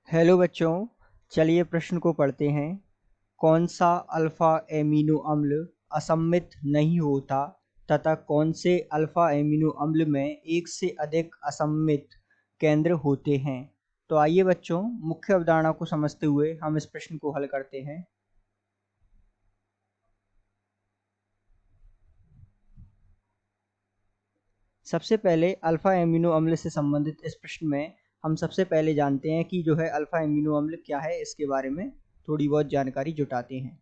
Hello बच्चों, चलिए प्रश्न को पढ़ते हैं। कौन सा अल्फा एमिनो अम्ल असममित नहीं होता तथा कौन से अल्फा एमिनो अम्ल में एक से अधिक असममित केंद्र होते हैं। तो आइए बच्चों, मुख्य अवधारणा को समझते हुए हम इस प्रश्न को हल करते हैं। सबसे पहले अल्फा एमिनो अम्ल से संबंधित इस प्रश्न में हम सबसे पहले जानते हैं कि जो है अल्फा एमिनो अम्ल क्या है। इसके बारे में थोड़ी बहुत जानकारी जुटाते हैं।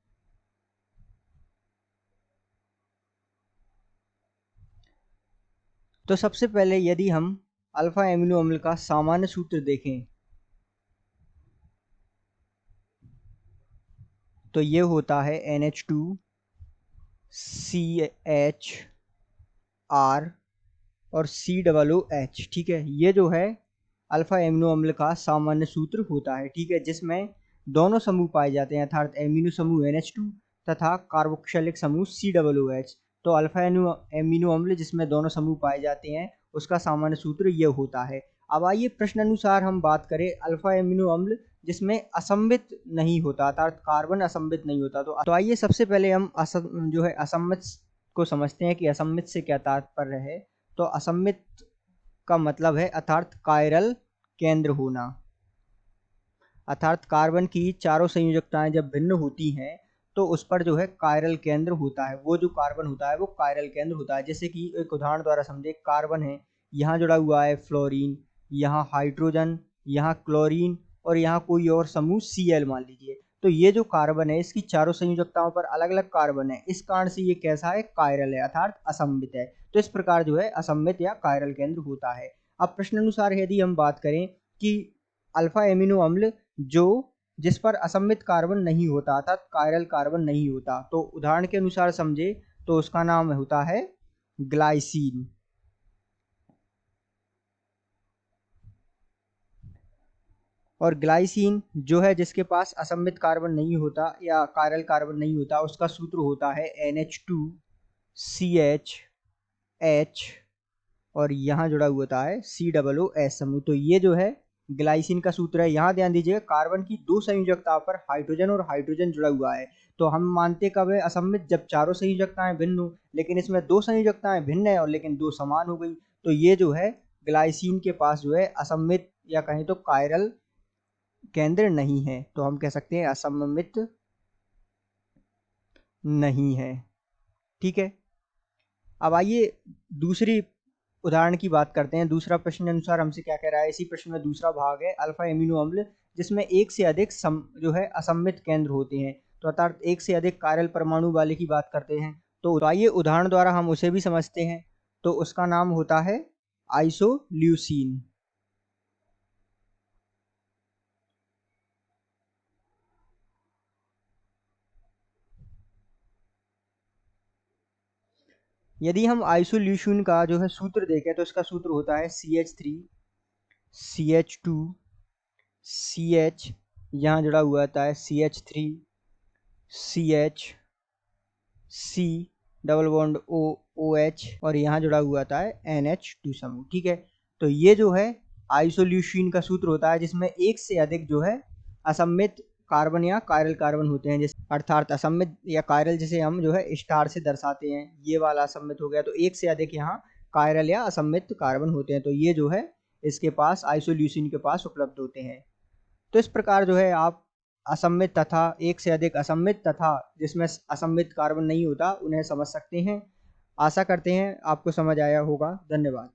तो सबसे पहले यदि हम अल्फा एमिनो अम्ल का सामान्य सूत्र देखें तो ये होता है NH2 CH और COOH। ठीक है, ये जो है अल्फा एमिनो अम्ल का सामान्य सूत्र होता है। ठीक है, जिसमें दोनों समूह पाए जाते हैं, अर्थात एमिनो समूह NH2 तथा कार्बोक्सिलिक समूह COOH। तो अल्फा एमिनो अम्ल जिसमें दोनों समूह पाए जाते हैं उसका सामान्य सूत्र यह होता है। अब आइए प्रश्न अनुसार हम बात करें अल्फा एमिनो अम्ल जिसमें असममित नहीं होता, अर्थात कार्बन असममित नहीं होता। तो आइए सबसे पहले हम असममित को समझते हैं कि असममित से क्या तात्पर्य है। तो असममित का मतलब है अर्थात कायरल केंद्र होना, अर्थात कार्बन की चारों संयोजकताएं जब भिन्न होती हैं तो उस पर जो है कायरल केंद्र होता है। वो जो कार्बन होता है वो कायरल केंद्र होता है। जैसे कि एक उदाहरण द्वारा समझे, कार्बन है, यहाँ जुड़ा हुआ है फ्लोरीन, यहाँ हाइड्रोजन, यहाँ क्लोरीन और यहाँ कोई और समूह Cl मान लीजिए। तो ये जो कार्बन है इसकी चारों संयोजकताओं पर अलग अलग कार्बन है, इस कारण से ये कैसा है, कायरल है, अर्थात असममित है। तो इस प्रकार जो है असममित या कायरल केंद्र होता है। अब प्रश्न अनुसार यदि हम बात करें कि अल्फा एमिनो अम्ल जिस पर असममित कार्बन नहीं होता अर्थात कायरल कार्बन नहीं होता, तो उदाहरण के अनुसार समझे तो उसका नाम होता है ग्लाइसीन। और ग्लाइसीन जो है जिसके पास असममित कार्बन नहीं होता या कायरल कार्बन नहीं होता, उसका सूत्र होता है NH2CH और यहाँ जुड़ा हुआ होता है COOH समूह। तो ये जो है ग्लाइसिन का सूत्र है। यहाँ ध्यान दीजिएगा, कार्बन की दो संयोजकता पर हाइड्रोजन और हाइड्रोजन जुड़ा हुआ है। तो हम मानते कब है असममित, जब चारों संयोजकताएं भिन्न हो, लेकिन इसमें दो संयोजकताएं भिन्न है और लेकिन दो समान हो गई। तो ये जो है ग्लाइसिन के पास जो है असममित या कहें तो कायरल केंद्र नहीं है, तो हम कह सकते हैं असममित नहीं है। ठीक है, अब आइए दूसरी उदाहरण की बात करते हैं। दूसरा प्रश्न अनुसार हमसे क्या कह रहा है, इसी प्रश्न में दूसरा भाग है अल्फा एमिनो अम्ल जिसमें एक से अधिक जो है असममित केंद्र होते हैं, तो अर्थात एक से अधिक कायरल परमाणु वाले की बात करते हैं। तो आइए उदाहरण द्वारा हम उसे भी समझते हैं। तो उसका नाम होता है आइसोल्यूसिन। यदि हम आइसोल्यूसिन का जो है सूत्र देखें तो इसका सूत्र होता है CH3 CH2 CH, यहाँ जुड़ा हुआ होता है CH3 CH C double bond OH और यहाँ जुड़ा हुआ होता है NH2 समूह। ठीक है, तो ये जो है आइसोल्यूसिन का सूत्र होता है जिसमें एक से अधिक जो है असममित कार्बन या कायरल कार्बन होते हैं। जैसे अर्थात असममित या कायरल जिसे हम जो है स्टार से दर्शाते हैं, ये वाला असममित हो गया। तो एक से अधिक यहाँ कायरल या असममित कार्बन होते हैं, तो ये जो है इसके पास आइसोल्यूसिन के पास उपलब्ध होते हैं। तो इस प्रकार जो है आप असममित तथा एक से अधिक असममित तथा जिसमें असममित कार्बन नहीं होता उन्हें समझ सकते हैं। आशा करते हैं आपको समझ आया होगा। धन्यवाद।